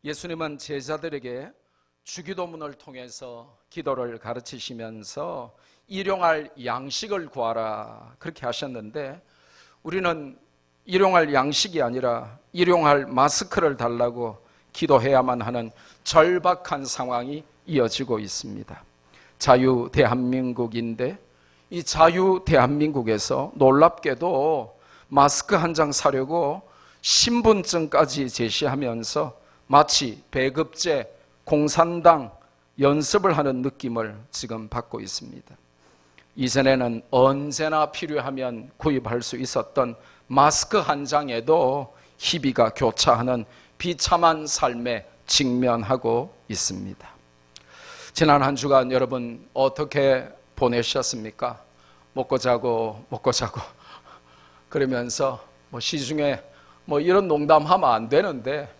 예수님은 제자들에게 주기도문을 통해서 기도를 가르치시면서 일용할 양식을 구하라 그렇게 하셨는데, 우리는 일용할 양식이 아니라 일용할 마스크를 달라고 기도해야만 하는 절박한 상황이 이어지고 있습니다. 자유 대한민국인데 이 자유 대한민국에서 놀랍게도 마스크 한 장 사려고 신분증까지 제시하면서 마치 배급제, 공산당 연습을 하는 느낌을 지금 받고 있습니다. 이전에는 언제나 필요하면 구입할 수 있었던 마스크 한 장에도 희비가 교차하는 비참한 삶에 직면하고 있습니다. 지난 한 주간 여러분 어떻게 보내셨습니까? 먹고 자고 그러면서 시중에 이런 농담하면 안 되는데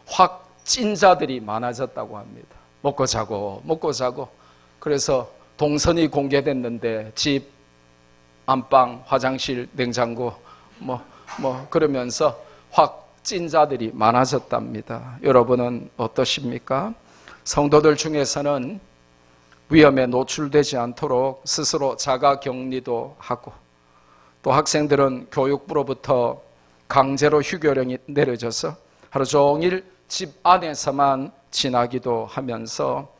확 찐 자들이 많아졌다고 합니다. 먹고 자고 그래서 동선이 공개됐는데 집, 안방, 화장실, 냉장고 그러면서 확 찐 자들이 많아졌답니다. 여러분은 어떠십니까? 성도들 중에서는 위험에 노출되지 않도록 스스로 자가 격리도 하고, 또 학생들은 교육부로부터 강제로 휴교령이 내려져서 하루 종일 집 안에서만 지나기도 하면서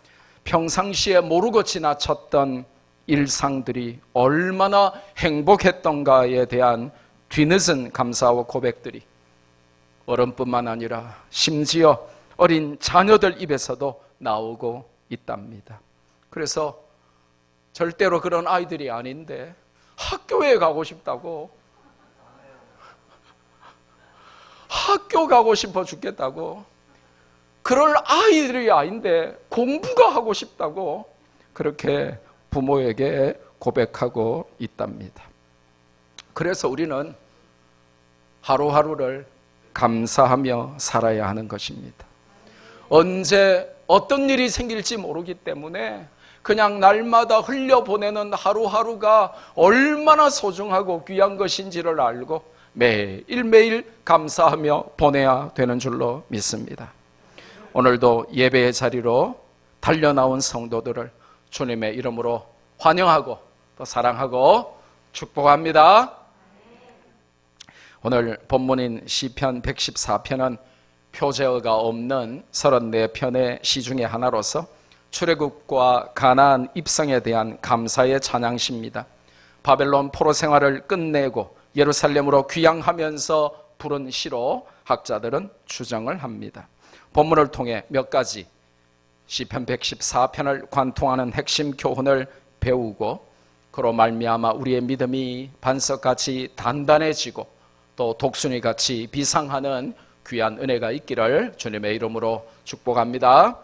평상시에 모르고 지나쳤던 일상들이 얼마나 행복했던가에 대한 뒤늦은 감사와 고백들이 어른뿐만 아니라 심지어 어린 자녀들 입에서도 나오고 있답니다. 그래서 절대로 그런 아이들이 아닌데 학교에 가고 싶다고, 학교 가고 싶어 죽겠다고, 그럴 아이들이 아닌데 공부가 하고 싶다고 그렇게 부모에게 고백하고 있답니다. 그래서 우리는 하루하루를 감사하며 살아야 하는 것입니다. 언제 어떤 일이 생길지 모르기 때문에 그냥 날마다 흘려보내는 하루하루가 얼마나 소중하고 귀한 것인지를 알고 매일매일 감사하며 보내야 되는 줄로 믿습니다. 오늘도 예배의 자리로 달려나온 성도들을 주님의 이름으로 환영하고 또 사랑하고 축복합니다. 오늘 본문인 시편 114편은 표제어가 없는 34편의 시 중에 하나로서 출애굽과 가나안 입성에 대한 감사의 찬양시입니다. 바벨론 포로 생활을 끝내고 예루살렘으로 귀향하면서 부른 시로 학자들은 추정을 합니다. 본문을 통해 몇 가지 시편 114편을 관통하는 핵심 교훈을 배우고, 그로 말미암아 우리의 믿음이 반석같이 단단해지고 또 독수리같이 비상하는 귀한 은혜가 있기를 주님의 이름으로 축복합니다.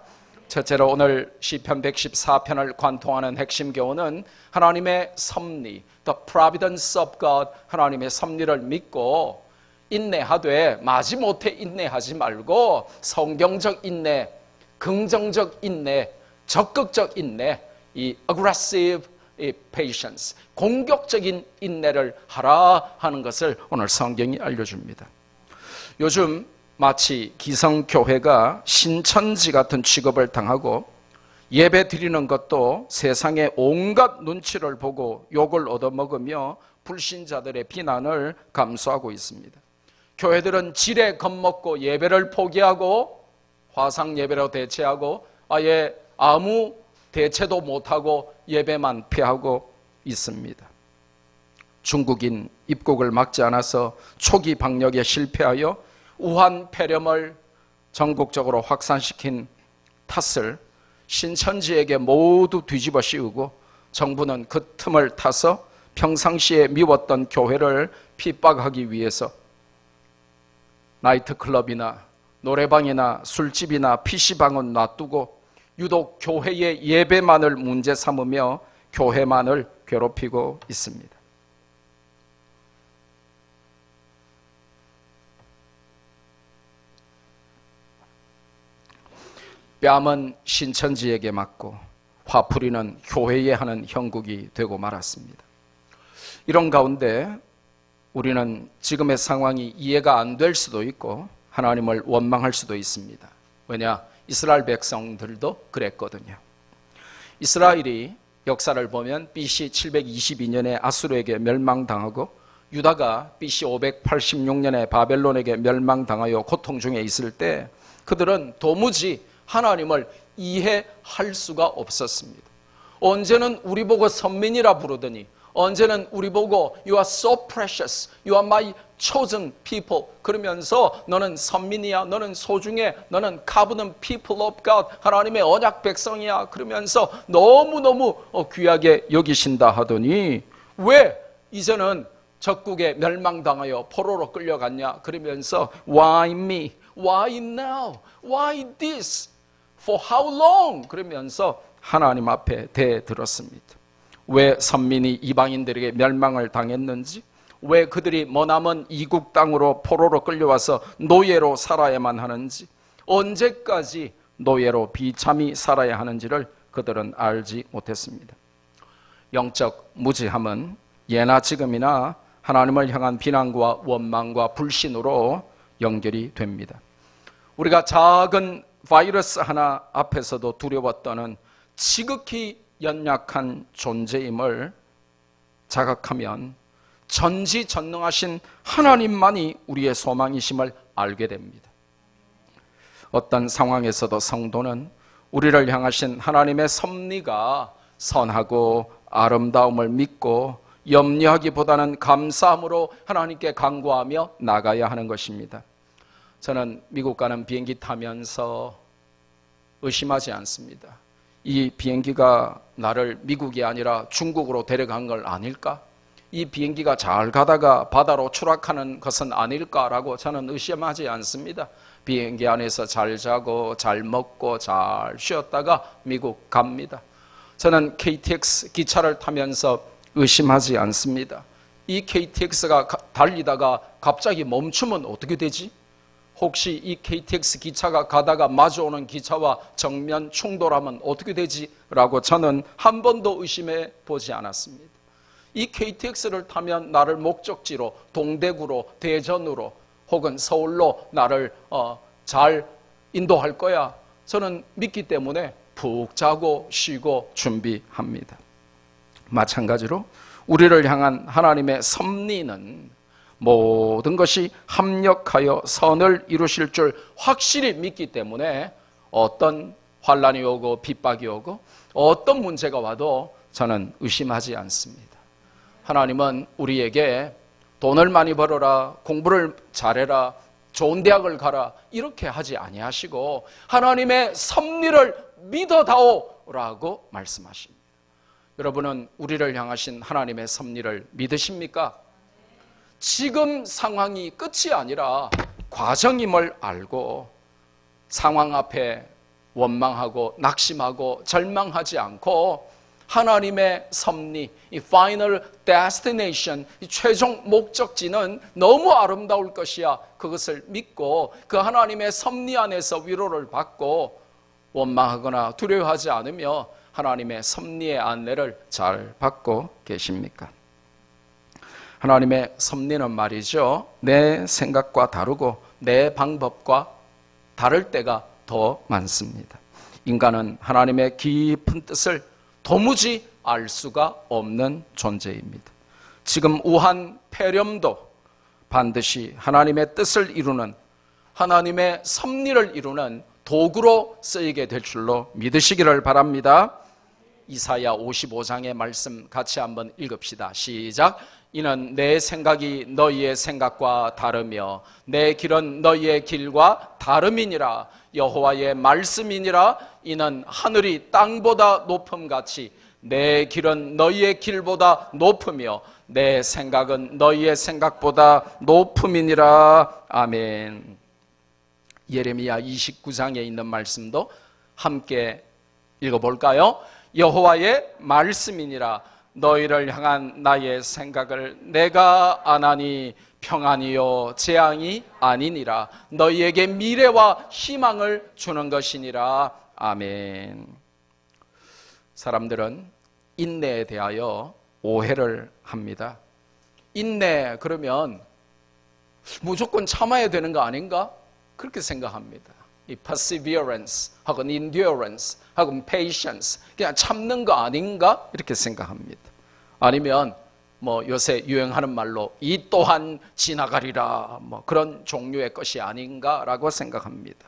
첫째로 오늘 시편 114편을 관통하는 핵심 교훈은 하나님의 섭리, The Providence of God, 하나님의 섭리를 믿고 인내하되 마지못해 인내하지 말고 성경적 인내, 긍정적 인내, 적극적 인내, 이 aggressive patience, 공격적인 인내를 하라 하는 것을 오늘 성경이 알려줍니다. 요즘 마치 기성교회가 신천지 같은 취급을 당하고 예배 드리는 것도 세상의 온갖 눈치를 보고 욕을 얻어먹으며 불신자들의 비난을 감수하고 있습니다. 교회들은 지레 겁먹고 예배를 포기하고 화상 예배로 대체하고 아예 아무 대체도 못하고 예배만 피하고 있습니다. 중국인 입국을 막지 않아서 초기 방역에 실패하여 우한 폐렴을 전국적으로 확산시킨 탓을 신천지에게 모두 뒤집어 씌우고 정부는 그 틈을 타서 평상시에 미웠던 교회를 핍박하기 위해서 나이트클럽이나 노래방이나 술집이나 PC방은 놔두고 유독 교회의 예배만을 문제 삼으며 교회만을 괴롭히고 있습니다. 뺨은 신천지에게 맞고 화풀이는 교회에 하는 형국이 되고 말았습니다. 이런 가운데 우리는 지금의 상황이 이해가 안 될 수도 있고 하나님을 원망할 수도 있습니다. 왜냐? 이스라엘 백성들도 그랬거든요. 이스라엘이 역사를 보면 BC 722년에 아수르에게 멸망당하고 유다가 BC 586년에 바벨론에게 멸망당하여 고통 중에 있을 때 그들은 도무지 하나님을 이해할 수가 없었습니다. 언제는 우리 보고 선민이라 부르더니 언제는 우리 보고 You are so precious, You are my chosen people 그러면서 너는 선민이야, 너는 소중해, 너는 covenant people of God, 하나님의 언약 백성이야 그러면서 너무너무 귀하게 여기신다 하더니 왜 이제는 적국에 멸망당하여 포로로 끌려갔냐 그러면서 Why me? Why now? Why this? For how long? 그러면서 하나님 앞에 대들었습니다. 왜 선민이 이방인들에게 멸망을 당했는지, 왜 그들이 머나먼 이국 땅으로 포로로 끌려와서 노예로 살아야만 하는지, 언제까지 노예로 비참히 살아야 하는지를 그들은 알지 못했습니다. 영적 무지함은 예나 지금이나 하나님을 향한 비난과 원망과 불신으로 연결이 됩니다. 우리가 작은 바이러스 하나 앞에서도 두려웠다는 지극히 연약한 존재임을 자각하면 전지전능하신 하나님만이 우리의 소망이심을 알게 됩니다. 어떤 상황에서도 성도는 우리를 향하신 하나님의 섭리가 선하고 아름다움을 믿고 염려하기보다는 감사함으로 하나님께 간구하며 나가야 하는 것입니다. 저는 미국 가는 비행기 타면서 의심하지 않습니다. 이 비행기가 나를 미국이 아니라 중국으로 데려간 걸 아닐까? 이 비행기가 잘 가다가 바다로 추락하는 것은 아닐까라고 저는 의심하지 않습니다. 비행기 안에서 잘 자고 잘 먹고 잘 쉬었다가 미국 갑니다. 저는 KTX 기차를 타면서 의심하지 않습니다. 이 KTX가 달리다가 갑자기 멈추면 어떻게 되지? 혹시 이 KTX 기차가 가다가 마주오는 기차와 정면 충돌하면 어떻게 되지? 라고 저는 한 번도 의심해 보지 않았습니다. 이 KTX를 타면 나를 목적지로 동대구로 대전으로 혹은 서울로 나를 잘 인도할 거야. 저는 믿기 때문에 푹 자고 쉬고 준비합니다. 마찬가지로 우리를 향한 하나님의 섭리는 모든 것이 합력하여 선을 이루실 줄 확실히 믿기 때문에 어떤 환난이 오고 핍박이 오고 어떤 문제가 와도 저는 의심하지 않습니다. 하나님은 우리에게 돈을 많이 벌어라, 공부를 잘해라, 좋은 대학을 가라 이렇게 하지 아니하시고 하나님의 섭리를 믿어다오라고 말씀하십니다. 여러분은 우리를 향하신 하나님의 섭리를 믿으십니까? 지금 상황이 끝이 아니라 과정임을 알고 상황 앞에 원망하고 낙심하고 절망하지 않고 하나님의 섭리, 이 final destination, 이 최종 목적지는 너무 아름다울 것이야. 그것을 믿고 그 하나님의 섭리 안에서 위로를 받고 원망하거나 두려워하지 않으며 하나님의 섭리의 안내를 잘 받고 계십니까? 하나님의 섭리는 말이죠, 내 생각과 다르고 내 방법과 다를 때가 더 많습니다. 인간은 하나님의 깊은 뜻을 도무지 알 수가 없는 존재입니다. 지금 우한 폐렴도 반드시 하나님의 뜻을 이루는, 하나님의 섭리를 이루는 도구로 쓰이게 될 줄로 믿으시기를 바랍니다. 이사야 55장의 말씀 같이 한번 읽읍시다. 시작. 이는 내 생각이 너희의 생각과 다르며 내 길은 너희의 길과 다름이니라. 여호와의 말씀이니라. 이는 하늘이 땅보다 높음같이 내 길은 너희의 길보다 높으며 내 생각은 너희의 생각보다 높음이니라. 아멘. 예레미야 29장에 있는 말씀도 함께 읽어볼까요? 여호와의 말씀이니라. 너희를 향한 나의 생각을 내가 아나니 평안이요 재앙이 아니니라. 너희에게 미래와 희망을 주는 것이니라. 아멘. 사람들은 인내에 대하여 오해를 합니다. 인내 그러면 무조건 참아야 되는 거 아닌가? 그렇게 생각합니다. 이 perseverance 하고 endurance 하고 patience, 그냥 참는 거 아닌가 이렇게 생각합니다. 아니면 뭐 요새 유행하는 말로 이 또한 지나가리라, 뭐 그런 종류의 것이 아닌가라고 생각합니다.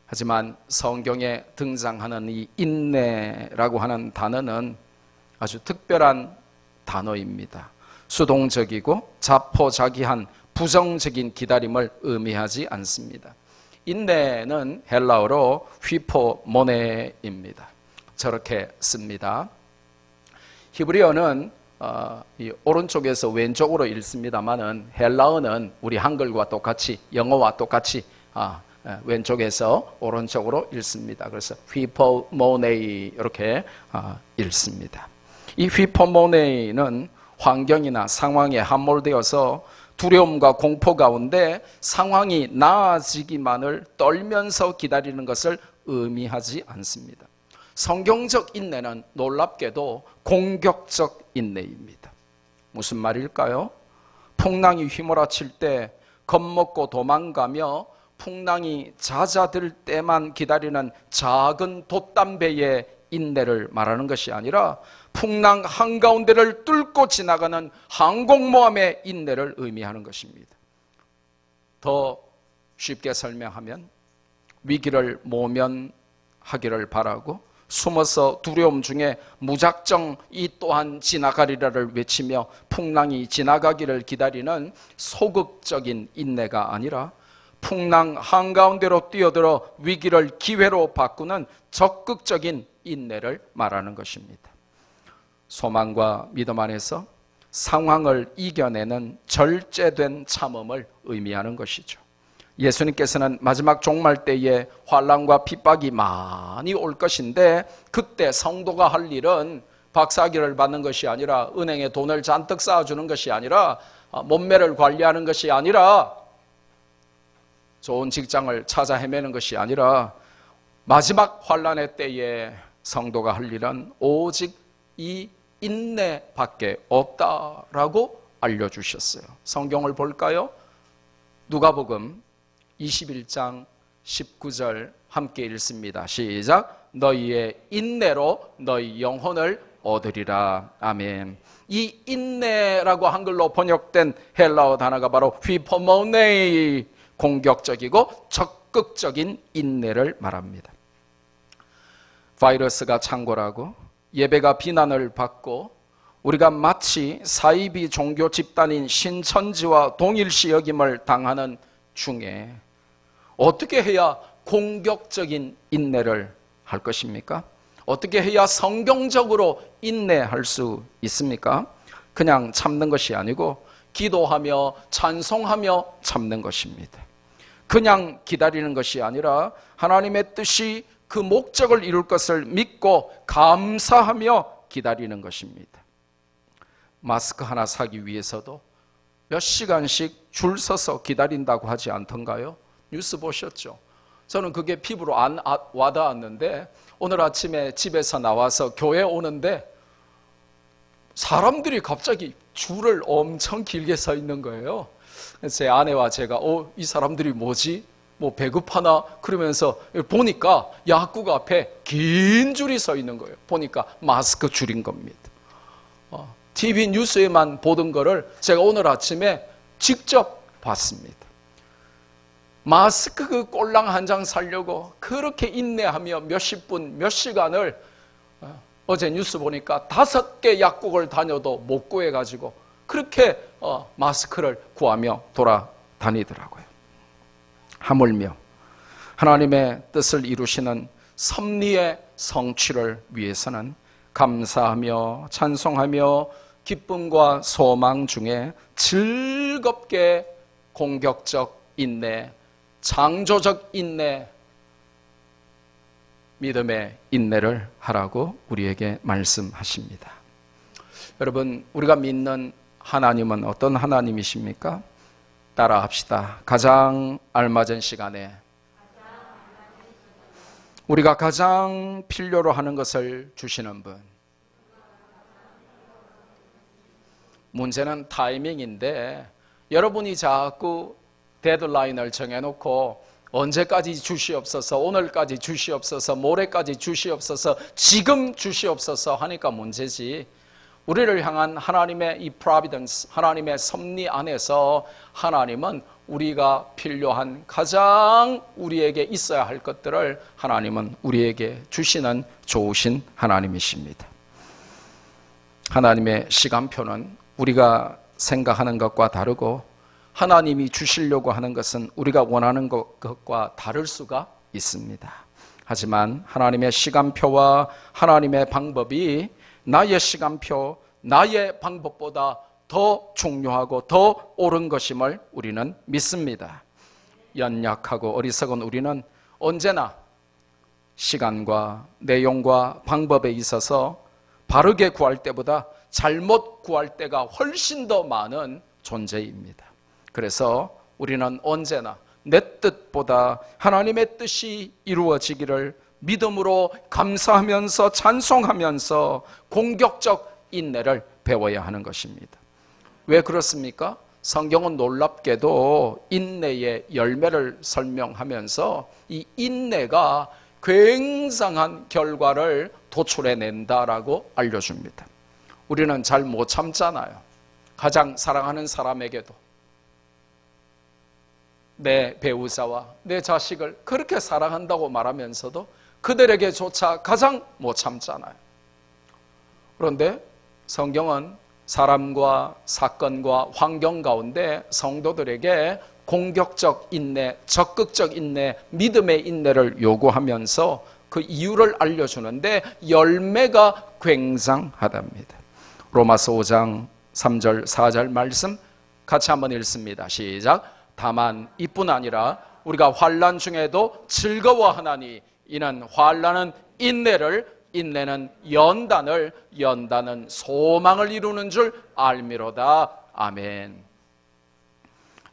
하지만 성경에 등장하는 이 인내라고 하는 단어는 아주 특별한 단어입니다. 수동적이고 자포자기한 부정적인 기다림을 의미하지 않습니다. 인내는 헬라어로 휘포모네입니다. 저렇게 씁니다. 히브리어는 이 오른쪽에서 왼쪽으로 읽습니다만은 헬라어는 우리 한글과 똑같이, 영어와 똑같이 왼쪽에서 오른쪽으로 읽습니다. 그래서 휘포모네이 이렇게 읽습니다. 이 휘포모네이는 환경이나 상황에 함몰되어서 두려움과 공포 가운데 상황이 나아지기만을 떨면서 기다리는 것을 의미하지 않습니다. 성경적 인내는 놀랍게도 공격적 인내입니다. 무슨 말일까요? 풍랑이 휘몰아칠 때 겁먹고 도망가며 풍랑이 잦아들 때만 기다리는 작은 돛담배의 인내를 말하는 것이 아니라 풍랑 한가운데를 뚫고 지나가는 항공모함의 인내를 의미하는 것입니다. 더 쉽게 설명하면 위기를 모면하기를 바라고 숨어서 두려움 중에 무작정 이 또한 지나가리라를 외치며 풍랑이 지나가기를 기다리는 소극적인 인내가 아니라 풍랑 한가운데로 뛰어들어 위기를 기회로 바꾸는 적극적인 인내를 말하는 것입니다. 소망과 믿음 안에서 상황을 이겨내는 절제된 참음을 의미하는 것이죠. 예수님께서는 마지막 종말 때에 환난과 핍박이 많이 올 것인데 그때 성도가 할 일은 박사기를 받는 것이 아니라 은행에 돈을 잔뜩 쌓아주는 것이 아니라 몸매를 관리하는 것이 아니라 좋은 직장을 찾아 헤매는 것이 아니라 마지막 환난의 때에 성도가 할 일은 오직 이 인내밖에 없다라고 알려주셨어요. 성경을 볼까요? 누가복음 21장 19절 함께 읽습니다. 시작. 너희의 인내로 너희 영혼을 얻으리라. 아멘. 이 인내라고 한글로 번역된 헬라어 단어가 바로 휘포모네이, 공격적이고 적극적인 인내를 말합니다. 바이러스가 창궐하고 예배가 비난을 받고 우리가 마치 사이비 종교 집단인 신천지와 동일시 여김을 당하는 중에 어떻게 해야 공격적인 인내를 할 것입니까? 어떻게 해야 성경적으로 인내할 수 있습니까? 그냥 참는 것이 아니고 기도하며 찬송하며 참는 것입니다. 그냥 기다리는 것이 아니라 하나님의 뜻이 그 목적을 이룰 것을 믿고 감사하며 기다리는 것입니다. 마스크 하나 사기 위해서도 몇 시간씩 줄 서서 기다린다고 하지 않던가요? 뉴스 보셨죠? 저는 그게 피부로 안 와닿았는데 오늘 아침에 집에서 나와서 교회 오는데 사람들이 갑자기 줄을 엄청 길게 서 있는 거예요. 제 아내와 제가 이 사람들이 뭐지? 뭐 배급하나? 그러면서 보니까 약국 앞에 긴 줄이 서 있는 거예요. 보니까 마스크 줄인 겁니다. TV 뉴스에만 보던 거를 제가 오늘 아침에 직접 봤습니다. 마스크 그 꼴랑 한 장 사려고 그렇게 인내하며 몇십 분, 몇 시간을 어제 뉴스 보니까 5개 약국을 다녀도 못 구해가지고 그렇게 마스크를 구하며 돌아다니더라고요. 하물며 하나님의 뜻을 이루시는 섭리의 성취를 위해서는 감사하며 찬송하며 기쁨과 소망 중에 즐겁게 공격적 인내, 창조적 인내, 믿음의 인내를 하라고 우리에게 말씀하십니다. 여러분, 우리가 믿는 하나님은 어떤 하나님이십니까? 따라 합시다. 가장 알맞은 시간에 우리가 가장 필요로 하는 것을 주시는 분. 문제는 타이밍인데 여러분이 자꾸 데드라인을 정해놓고 언제까지 주시옵소서, 오늘까지 주시옵소서, 모레까지 주시옵소서, 지금 주시옵소서 하니까 문제지, 우리를 향한 하나님의 이 providence, 하나님의 섭리 안에서 하나님은 우리가 필요한 가장 우리에게 있어야 할 것들을 하나님은 우리에게 주시는 좋으신 하나님이십니다. 하나님의 시간표는 우리가 생각하는 것과 다르고 하나님이 주시려고 하는 것은 우리가 원하는 것과 다를 수가 있습니다. 하지만 하나님의 시간표와 하나님의 방법이 나의 시간표, 나의 방법보다 더 중요하고 더 옳은 것임을 우리는 믿습니다. 연약하고 어리석은 우리는 언제나 시간과 내용과 방법에 있어서 바르게 구할 때보다 잘못 구할 때가 훨씬 더 많은 존재입니다. 그래서 우리는 언제나 내 뜻보다 하나님의 뜻이 이루어지기를 믿음으로 감사하면서 찬송하면서 공격적 인내를 배워야 하는 것입니다. 왜 그렇습니까? 성경은 놀랍게도 인내의 열매를 설명하면서 이 인내가 굉장한 결과를 도출해낸다라고 알려줍니다. 우리는 잘 못 참잖아요. 가장 사랑하는 사람에게도 내 배우자와 내 자식을 그렇게 사랑한다고 말하면서도 그들에게조차 가장 못 참잖아요. 그런데 성경은 사람과 사건과 환경 가운데 성도들에게 공격적 인내, 적극적 인내, 믿음의 인내를 요구하면서 그 이유를 알려주는데 열매가 굉장하답니다. 로마서 5장 3절 4절 말씀 같이 한번 읽습니다. 시작. 다만 이뿐 아니라 우리가 환난 중에도 즐거워하나니 이는 환난은 인내를, 인내는 연단을, 연단은 소망을 이루는 줄 알미로다. 아멘.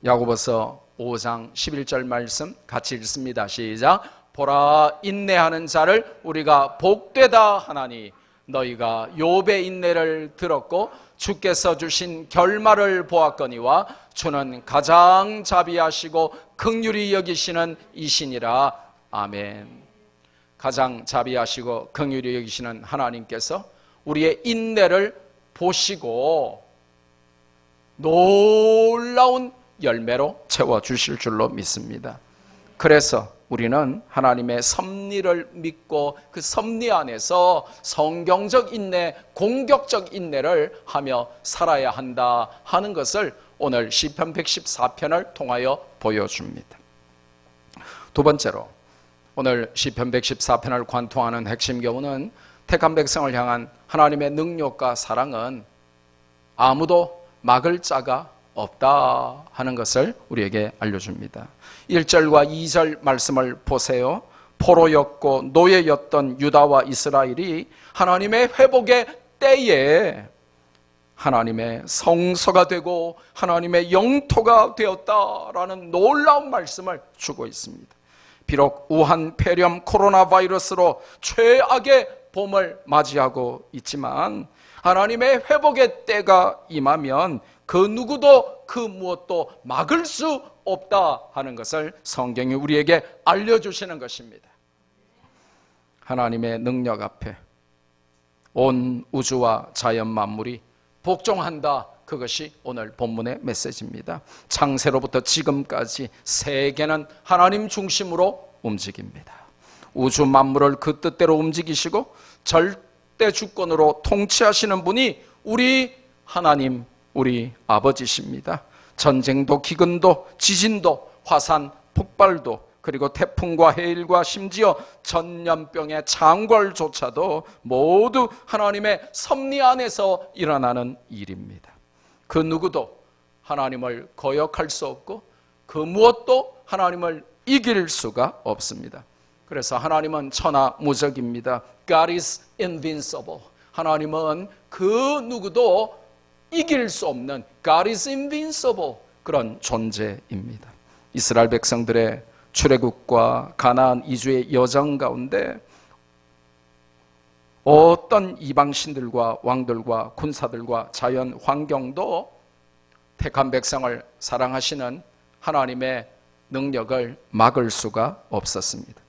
야고보서 5장 11절 말씀 같이 읽습니다. 시작. 보라, 인내하는 자를 우리가 복되다 하나니 너희가 욥의 인내를 들었고 주께서 주신 결말을 보았거니와 주는 가장 자비하시고 긍휼히 여기시는 이시니라. 아멘. 가장 자비하시고 긍휼히 여기시는 하나님께서 우리의 인내를 보시고 놀라운 열매로 채워주실 줄로 믿습니다. 그래서 우리는 하나님의 섭리를 믿고 그 섭리 안에서 성경적 인내, 공격적 인내를 하며 살아야 한다 하는 것을 오늘 시편 114편을 통하여 보여줍니다. 두 번째로 오늘 시편 114편을 관통하는 핵심 교훈은 택한 백성을 향한 하나님의 능력과 사랑은 아무도 막을 자가 없다 하는 것을 우리에게 알려줍니다. 1절과 2절 말씀을 보세요. 포로였고 노예였던 유다와 이스라엘이 하나님의 회복의 때에 하나님의 성소가 되고 하나님의 영토가 되었다라는 놀라운 말씀을 주고 있습니다. 비록 우한, 폐렴, 코로나 바이러스로 최악의 봄을 맞이하고 있지만 하나님의 회복의 때가 임하면 그 누구도 그 무엇도 막을 수 없다 하는 것을 성경이 우리에게 알려주시는 것입니다. 하나님의 능력 앞에 온 우주와 자연 만물이 복종한다. 그것이 오늘 본문의 메시지입니다. 창세로부터 지금까지 세계는 하나님 중심으로 움직입니다. 우주 만물을 그 뜻대로 움직이시고 절대 주권으로 통치하시는 분이 우리 하나님, 우리 아버지십니다. 전쟁도 기근도 지진도 화산 폭발도 그리고 태풍과 해일과 심지어 전염병의 창궐조차도 모두 하나님의 섭리 안에서 일어나는 일입니다. 그 누구도 하나님을 거역할 수 없고 그 무엇도 하나님을 이길 수가 없습니다. 그래서 하나님은 천하무적입니다. God is invincible. 하나님은 그 누구도 이길 수 없는 God is invincible 그런 존재입니다. 이스라엘 백성들의 출애굽과 가나안 이주의 여정 가운데 어떤 이방신들과 왕들과 군사들과 자연 환경도 택한 백성을 사랑하시는 하나님의 능력을 막을 수가 없었습니다.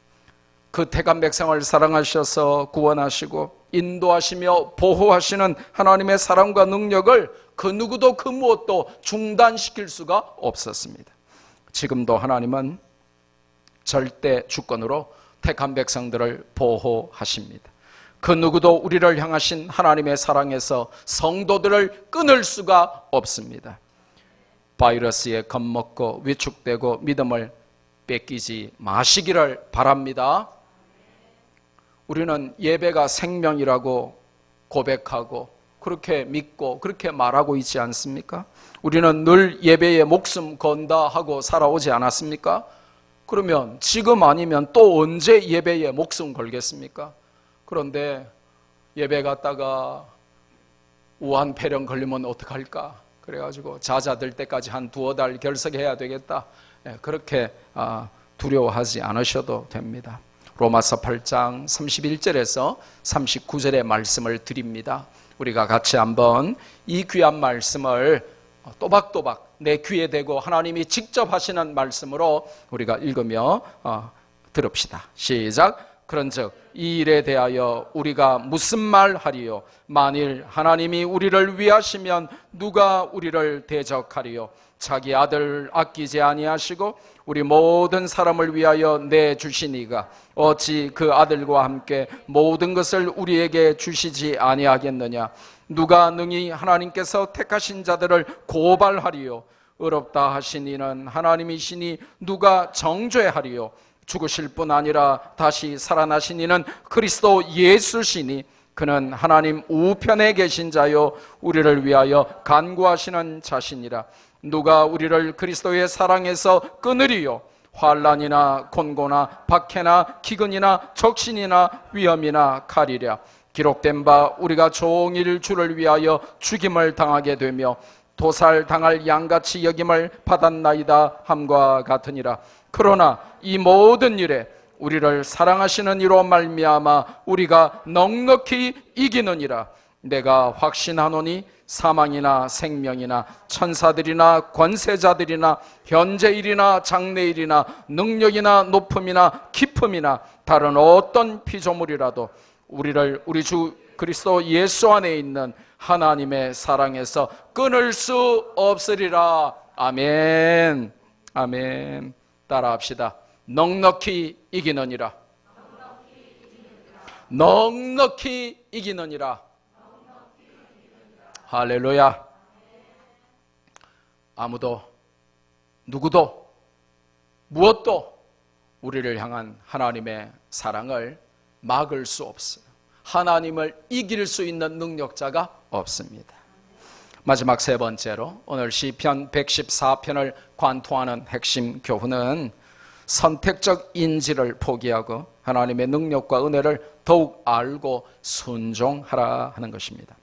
그 택한 백성을 사랑하셔서 구원하시고 인도하시며 보호하시는 하나님의 사랑과 능력을 그 누구도 그 무엇도 중단시킬 수가 없었습니다. 지금도 하나님은 절대 주권으로 택한 백성들을 보호하십니다. 그 누구도 우리를 향하신 하나님의 사랑에서 성도들을 끊을 수가 없습니다. 바이러스에 겁먹고 위축되고 믿음을 뺏기지 마시기를 바랍니다. 우리는 예배가 생명이라고 고백하고 그렇게 믿고 그렇게 말하고 있지 않습니까? 우리는 늘 예배에 목숨 건다 하고 살아오지 않았습니까? 그러면 지금 아니면 또 언제 예배에 목숨 걸겠습니까? 그런데 예배 갔다가 우한폐렴 걸리면 어떡할까? 그래가지고 자자될 때까지 한 2-5달 결석해야 되겠다. 그렇게 두려워하지 않으셔도 됩니다. 로마서 8장 31절에서 39절의 말씀을 드립니다. 우리가 같이 한번 이 귀한 말씀을 또박또박 내 귀에 대고 하나님이 직접 하시는 말씀으로 우리가 읽으며 들읍시다. 시작. 그런즉 이 일에 대하여 우리가 무슨 말 하리요? 만일 하나님이 우리를 위하시면 누가 우리를 대적하리요? 자기 아들 아끼지 아니하시고 우리 모든 사람을 위하여 내주시니가 어찌 그 아들과 함께 모든 것을 우리에게 주시지 아니하겠느냐? 누가 능히 하나님께서 택하신 자들을 고발하리요? 의롭다 하신 이는 하나님이시니 누가 정죄하리요? 죽으실 뿐 아니라 다시 살아나신 이는 그리스도 예수시니 그는 하나님 우편에 계신 자요 우리를 위하여 간구하시는 자시니라. 누가 우리를 그리스도의 사랑에서 끊으리요? 환난이나 곤고나 박해나 기근이나 적신이나 위험이나 칼이랴. 기록된 바 우리가 종일 주를 위하여 죽임을 당하게 되며 도살당할 양같이 여김을 받았나이다 함과 같으니라. 그러나 이 모든 일에 우리를 사랑하시는 이로 말미암아 우리가 넉넉히 이기느니라. 내가 확신하노니 사망이나 생명이나 천사들이나 권세자들이나 현재일이나 장래일이나 능력이나 높음이나 깊음이나 다른 어떤 피조물이라도 우리를 우리 주 그리스도 예수 안에 있는 하나님의 사랑에서 끊을 수 없으리라. 아멘. 아멘. 따라합시다. 넉넉히 이기느니라. 넉넉히 이기느니라. 할렐루야. 아무도 누구도 무엇도 우리를 향한 하나님의 사랑을 막을 수 없어요. 하나님을 이길 수 있는 능력자가 없습니다. 마지막 세 번째로 오늘 시편 114편을 관통하는 핵심 교훈은 선택적 인지를 포기하고 하나님의 능력과 은혜를 더욱 알고 순종하라 하는 것입니다.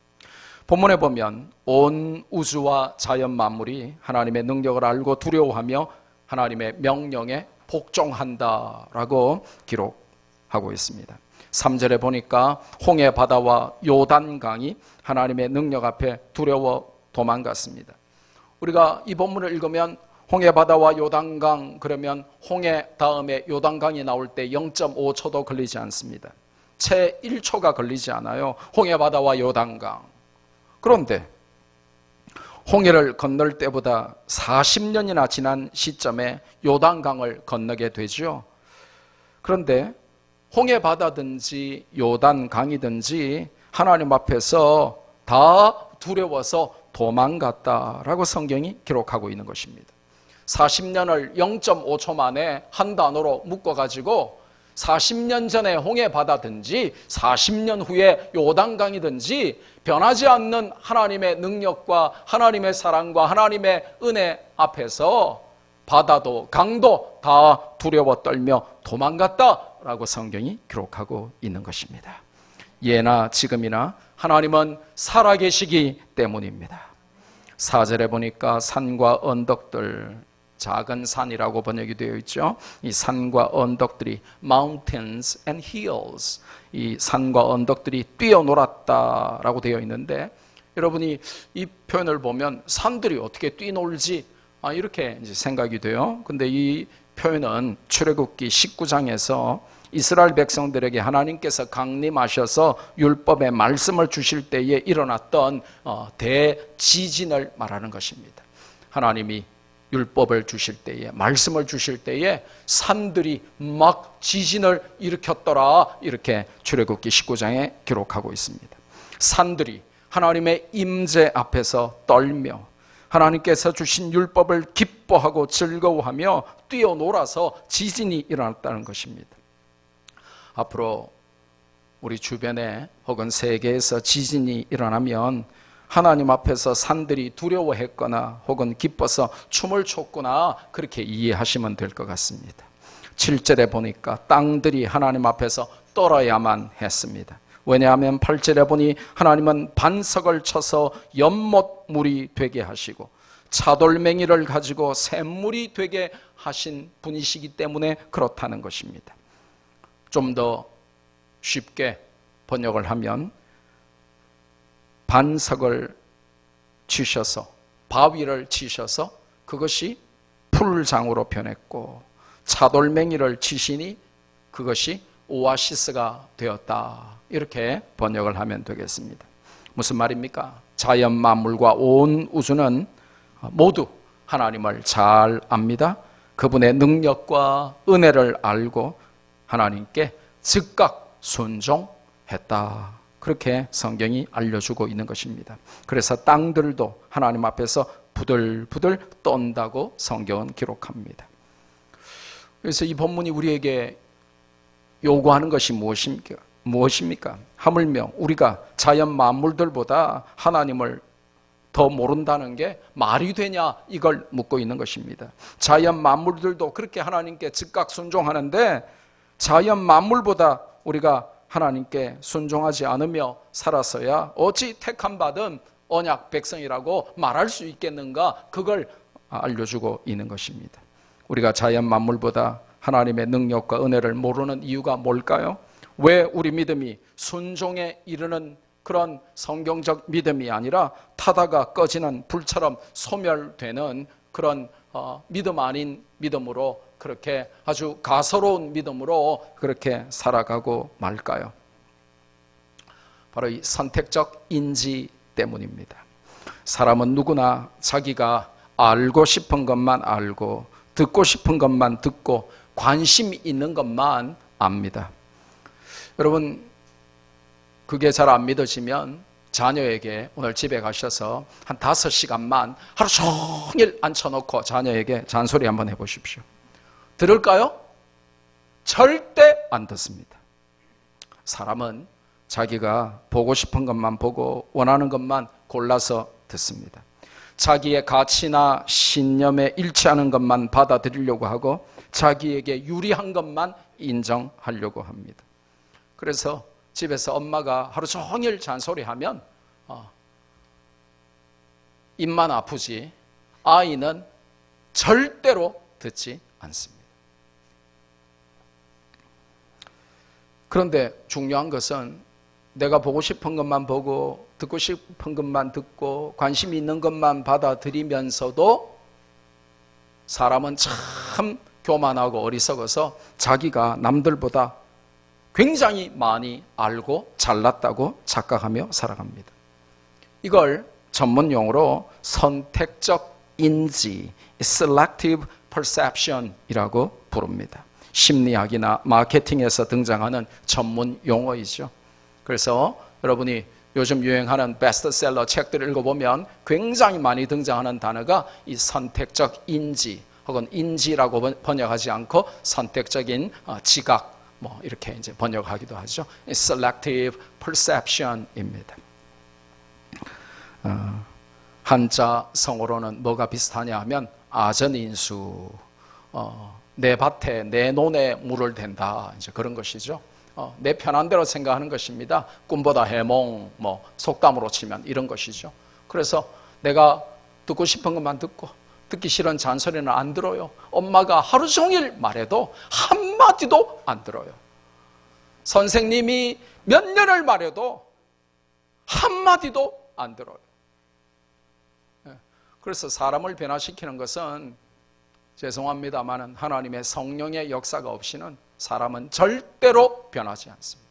본문에 보면 온 우주와 자연 만물이 하나님의 능력을 알고 두려워하며 하나님의 명령에 복종한다라고 기록하고 있습니다. 3절에 보니까 홍해 바다와 요단강이 하나님의 능력 앞에 두려워 도망갔습니다. 우리가 이 본문을 읽으면 홍해 바다와 요단강 그러면 홍해 다음에 요단강이 나올 때 0.5초도 걸리지 않습니다. 채 1초가 걸리지 않아요. 홍해 바다와 요단강. 그런데 홍해를 건널 때보다 40년이나 지난 시점에 요단강을 건너게 되죠. 그런데 홍해 바다든지 요단강이든지 하나님 앞에서 다 두려워서 도망갔다라고 성경이 기록하고 있는 것입니다. 40년을 0.5초 만에 한 단어로 묶어가지고 40년 전에 홍해 바다든지 40년 후에 요단강이든지 변하지 않는 하나님의 능력과 하나님의 사랑과 하나님의 은혜 앞에서 바다도 강도 다 두려워 떨며 도망갔다라고 성경이 기록하고 있는 것입니다. 예나 지금이나 하나님은 살아계시기 때문입니다. 4절에 보니까 산과 언덕들, 작은 산이라고 번역이 되어 있죠. 이 산과 언덕들이 mountains and hills, 이 산과 언덕들이 뛰어놀았다라고 되어 있는데 여러분이 이 표현을 보면 산들이 어떻게 뛰놀지 이렇게 이제 생각이 돼요. 근데 이 표현은 출애굽기 19장에서 이스라엘 백성들에게 하나님께서 강림하셔서 율법의 말씀을 주실 때에 일어났던 대지진을 말하는 것입니다. 하나님이 율법을 주실 때에, 말씀을 주실 때에 산들이 막 지진을 일으켰더라, 이렇게 출애굽기 19장에 기록하고 있습니다. 산들이 하나님의 임재 앞에서 떨며 하나님께서 주신 율법을 기뻐하고 즐거워하며 뛰어놀아서 지진이 일어났다는 것입니다. 앞으로 우리 주변에 혹은 세계에서 지진이 일어나면 하나님 앞에서 산들이 두려워했거나 혹은 기뻐서 춤을 췄구나, 그렇게 이해하시면 될 것 같습니다. 7절에 보니까 땅들이 하나님 앞에서 떨어야만 했습니다. 왜냐하면 8절에 보니 하나님은 반석을 쳐서 연못물이 되게 하시고 차돌맹이를 가지고 샘물이 되게 하신 분이시기 때문에 그렇다는 것입니다. 좀 더 쉽게 번역을 하면 반석을 치셔서, 바위를 치셔서 그것이 풀장으로 변했고 차돌맹이를 치시니 그것이 오아시스가 되었다, 이렇게 번역을 하면 되겠습니다. 무슨 말입니까? 자연 만물과 온 우주는 모두 하나님을 잘 압니다. 그분의 능력과 은혜를 알고 하나님께 즉각 순종했다, 그렇게 성경이 알려주고 있는 것입니다. 그래서 땅들도 하나님 앞에서 부들부들 떤다고 성경은 기록합니다. 그래서 이 본문이 우리에게 요구하는 것이 무엇입니까? 하물며 우리가 자연 만물들보다 하나님을 더 모른다는 게 말이 되냐, 이걸 묻고 있는 것입니다. 자연 만물들도 그렇게 하나님께 즉각 순종하는데 자연 만물보다 우리가 하나님께 순종하지 않으며 살았어야 어찌 택함받은 언약 백성이라고 말할 수 있겠는가, 그걸 알려주고 있는 것입니다. 우리가 자연 만물보다 하나님의 능력과 은혜를 모르는 이유가 뭘까요? 왜 우리 믿음이 순종에 이르는 그런 성경적 믿음이 아니라 타다가 꺼지는 불처럼 소멸되는 그런 믿음 아닌 믿음으로, 그렇게 아주 가소로운 믿음으로 그렇게 살아가고 말까요? 바로 이 선택적 인지 때문입니다. 사람은 누구나 자기가 알고 싶은 것만 알고 듣고 싶은 것만 듣고 관심이 있는 것만 압니다. 여러분, 그게 잘 안 믿어지면 자녀에게 오늘 집에 가셔서 한 5시간만 하루 종일 앉혀놓고 자녀에게 잔소리 한번 해보십시오. 들을까요? 절대 안 듣습니다. 사람은 자기가 보고 싶은 것만 보고 원하는 것만 골라서 듣습니다. 자기의 가치나 신념에 일치하는 것만 받아들이려고 하고 자기에게 유리한 것만 인정하려고 합니다. 그래서 집에서 엄마가 하루 종일 잔소리하면 입만 아프지 아이는 절대로 듣지 않습니다. 그런데 중요한 것은 내가 보고 싶은 것만 보고 듣고 싶은 것만 듣고 관심 있는 것만 받아들이면서도 사람은 참 교만하고 어리석어서 자기가 남들보다 굉장히 많이 알고 잘났다고 착각하며 살아갑니다. 이걸 전문 용어로 선택적 인지, selective perception이라고 부릅니다. 심리학이나 마케팅에서 등장하는 전문 용어이죠. 그래서 여러분이 요즘 유행하는 베스트셀러 책들을 읽어보면 굉장히 많이 등장하는 단어가 이 선택적 인지 혹은 인지라고 번역하지 않고 선택적인 지각, 이렇게 이제 번역하기도 하죠. Selective Perception입니다. 한자 성어로는 뭐가 비슷하냐 하면 아전인수, 내 밭에 내 논에 물을 댄다, 이제 그런 것이죠. 내 편한 대로 생각하는 것입니다. 꿈보다 해몽, 속담으로 치면 이런 것이죠. 그래서 내가 듣고 싶은 것만 듣고 듣기 싫은 잔소리는 안 들어요. 엄마가 하루 종일 말해도 한마디도 안 들어요. 선생님이 몇 년을 말해도 한마디도 안 들어요. 그래서 사람을 변화시키는 것은 죄송합니다만은 하나님의 성령의 역사가 없이는 사람은 절대로 변하지 않습니다.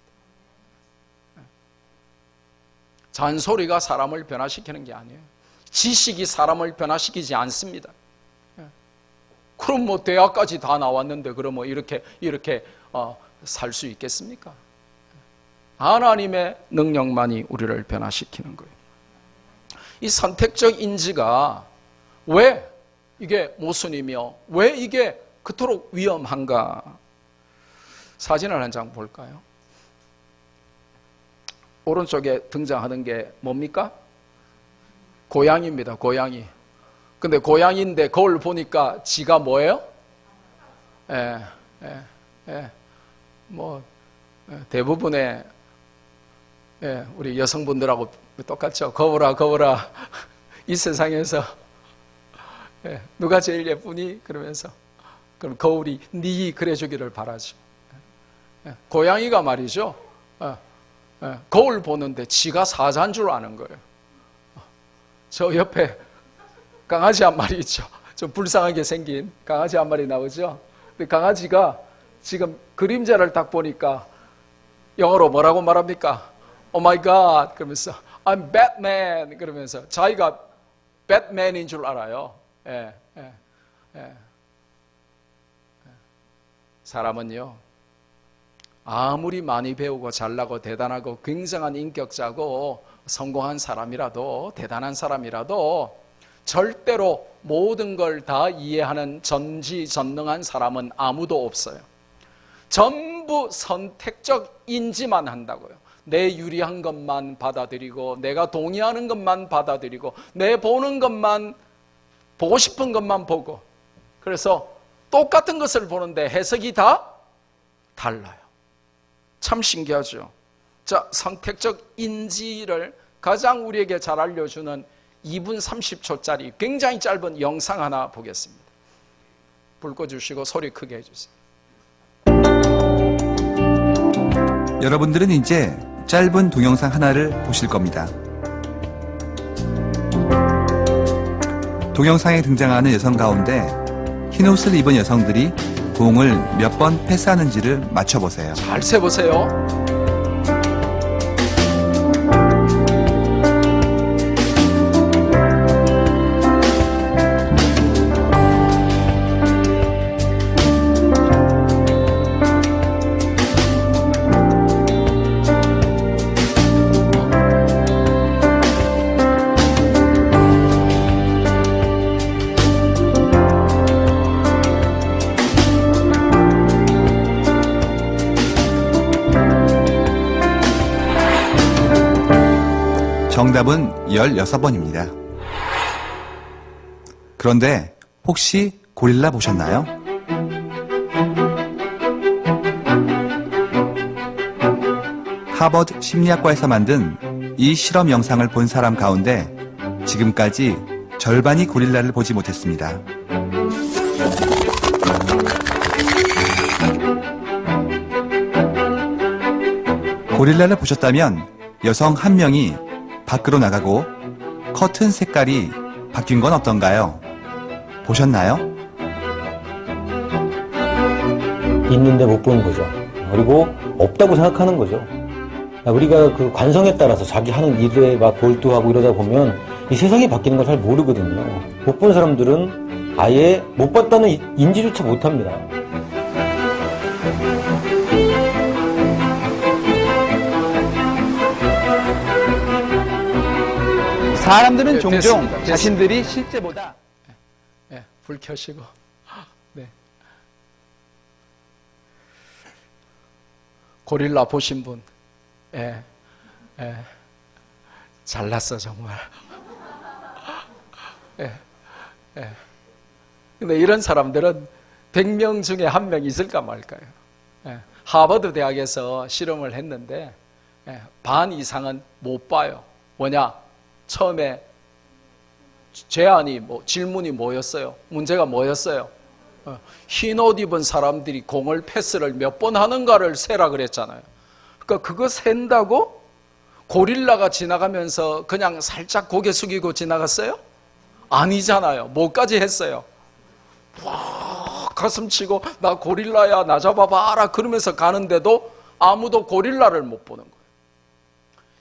잔소리가 사람을 변화시키는 게 아니에요. 지식이 사람을 변화시키지 않습니다. 그럼 뭐 대학까지 다 나왔는데 그럼 뭐 이렇게 살 수 있겠습니까? 하나님의 능력만이 우리를 변화시키는 거예요. 이 선택적 인지가 왜 이게 모순이며 왜 이게 그토록 위험한가? 사진을 한 장 볼까요? 오른쪽에 등장하는 게 뭡니까? 고양이입니다. 고양이. 근데 고양이인데 거울 보니까 지가 뭐예요? 대부분의 우리 여성분들하고 똑같죠. 거울아, 거울아. 이 세상에서 누가 제일 예쁘니? 그러면서 그럼 거울이 네 그래주기를 바라죠. 고양이가 말이죠. 거울 보는데 지가 사자인 줄 아는 거예요. 저 옆에 강아지 한 마리 있죠. 좀 불쌍하게 생긴 강아지 한 마리 나오죠. 근데 강아지가 지금 그림자를 딱 보니까 영어로 뭐라고 말합니까? Oh my God 그러면서 I'm Batman 그러면서 자기가 배트맨인 줄 알아요. 사람은요 아무리 많이 배우고 잘나고 대단하고 굉장한 인격자고 성공한 사람이라도 대단한 사람이라도 절대로 모든 걸 다 이해하는 전지전능한 사람은 아무도 없어요. 전부 선택적 인지만 한다고요. 내 유리한 것만 받아들이고 내가 동의하는 것만 받아들이고 내 보는 것만 보고 싶은 것만 보고 그래서 똑같은 것을 보는데 해석이 다 달라요. 참 신기하죠. 자, 선택적 인지를 가장 우리에게 잘 알려주는 2분 30초짜리 굉장히 짧은 영상 하나 보겠습니다. 불 꺼주시고 소리 크게 해주세요. 여러분들은 이제 짧은 동영상 하나를 보실 겁니다. 동영상에 등장하는 여성 가운데 흰옷을 입은 여성들이 공을 몇 번 패스하는지를 맞춰보세요. 잘 세보세요. 정답은 16번입니다. 그런데 혹시 고릴라 보셨나요? 하버드 심리학과에서 만든 이 실험 영상을 본 사람 가운데 지금까지 절반이 고릴라를 보지 못했습니다. 고릴라를 보셨다면 여성 한 명이 밖으로 나가고 커튼 색깔이 바뀐 건 어떤가요? 보셨나요? 있는데 못 보는 거죠. 그리고 없다고 생각하는 거죠. 우리가 그 관성에 따라서 자기 하는 일에 막 몰두하고 이러다 보면 이 세상이 바뀌는 걸 잘 모르거든요. 못 본 사람들은 아예 못 봤다는 인지조차 못 합니다. 사람들은 종종 됐습니다. 자신들이 실제보다 불 켜시고. 네. 고릴라 보신 분, 잘났어 정말. 근데 이런 사람들은 100명 중에 한 명 있을까 말까요? 하버드 대학에서 실험을 했는데 반 이상은 못 봐요. 뭐냐? 처음에 제안이 질문이 뭐였어요? 문제가 뭐였어요? 흰 옷 입은 사람들이 공을 패스를 몇 번 하는가를 세라 그랬잖아요. 그러니까 그거 센다고 고릴라가 지나가면서 그냥 살짝 고개 숙이고 지나갔어요? 아니잖아요. 뭐까지 했어요? 와, 가슴 치고 나 고릴라야 나 잡아봐라 그러면서 가는데도 아무도 고릴라를 못 보는 거예요.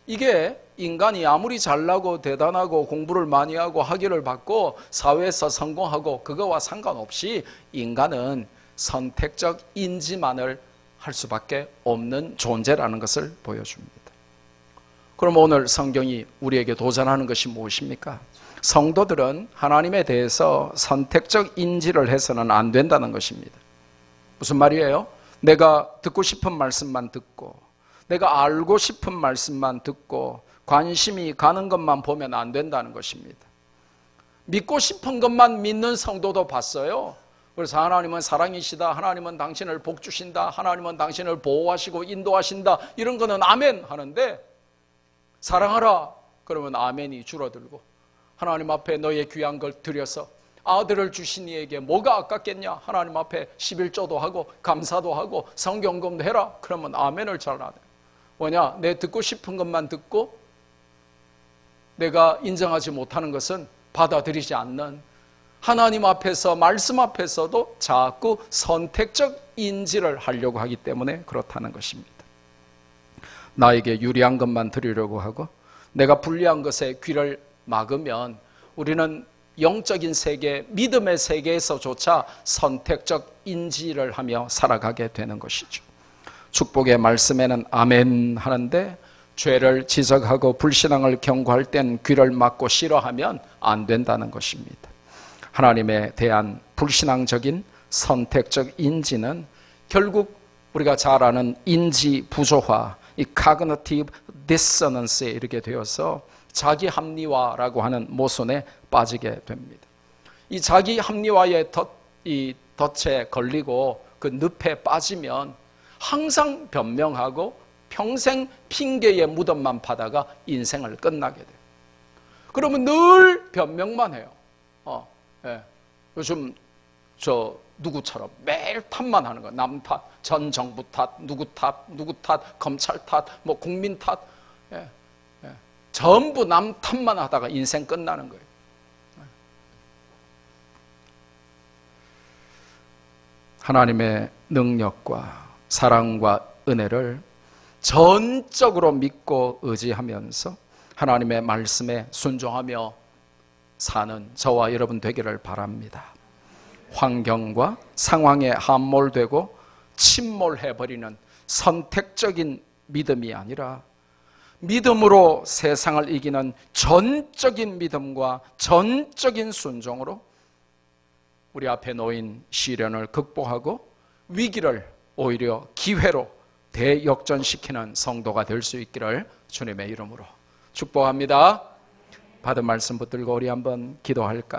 이게 인간이 아무리 잘나고 대단하고 공부를 많이 하고 학위를 받고 사회에서 성공하고 그거와 상관없이 인간은 선택적 인지만을 할 수밖에 없는 존재라는 것을 보여줍니다. 그럼 오늘 성경이 우리에게 도전하는 것이 무엇입니까? 성도들은 하나님에 대해서 선택적 인지를 해서는 안 된다는 것입니다. 무슨 말이에요? 내가 듣고 싶은 말씀만 듣고 내가 알고 싶은 말씀만 듣고 관심이 가는 것만 보면 안 된다는 것입니다. 믿고 싶은 것만 믿는 성도도 봤어요. 그래서 하나님은 사랑이시다, 하나님은 당신을 복주신다, 하나님은 당신을 보호하시고 인도하신다, 이런 거는 아멘 하는데 사랑하라 그러면 아멘이 줄어들고 하나님 앞에 너의 귀한 걸 드려서 아들을 주신 이에게 뭐가 아깝겠냐, 하나님 앞에 11조도 하고 감사도 하고 성경금도 해라 그러면 아멘을 잘 안 해요. 뭐냐, 내 듣고 싶은 것만 듣고 내가 인정하지 못하는 것은 받아들이지 않는, 하나님 앞에서 말씀 앞에서도 자꾸 선택적 인지를 하려고 하기 때문에 그렇다는 것입니다. 나에게 유리한 것만 들으려고 하고 내가 불리한 것에 귀를 막으면 우리는 영적인 세계, 믿음의 세계에서조차 선택적 인지를 하며 살아가게 되는 것이죠. 축복의 말씀에는 아멘 하는데 죄를 지적하고 불신앙을 경고할 땐 귀를 막고 싫어하면 안 된다는 것입니다. 하나님에 대한 불신앙적인 선택적 인지는 결국 우리가 잘 아는 인지 부조화, 이 cognitive dissonance에 이르게 되어서 자기 합리화라고 하는 모순에 빠지게 됩니다. 이 자기 합리화의 덫에 걸리고 그 늪에 빠지면 항상 변명하고 평생 핑계의 무덤만 파다가 인생을 끝나게 돼요. 그러면 늘 변명만 해요. 예. 요즘 저 누구처럼 매일 탓만 하는 거예요. 남 탓, 전 정부 탓, 누구 탓, 검찰 탓, 뭐 국민 탓. 예. 예. 전부 남 탓만 하다가 인생 끝나는 거예요. 하나님의 능력과 사랑과 은혜를 전적으로 믿고 의지하면서 하나님의 말씀에 순종하며 사는 저와 여러분 되기를 바랍니다. 환경과 상황에 함몰되고 침몰해버리는 선택적인 믿음이 아니라 믿음으로 세상을 이기는 전적인 믿음과 전적인 순종으로 우리 앞에 놓인 시련을 극복하고 위기를 오히려 기회로 대역전시키는 성도가 될 수 있기를 주님의 이름으로 축복합니다. 받은 말씀 붙들고 우리 한번 기도할까요?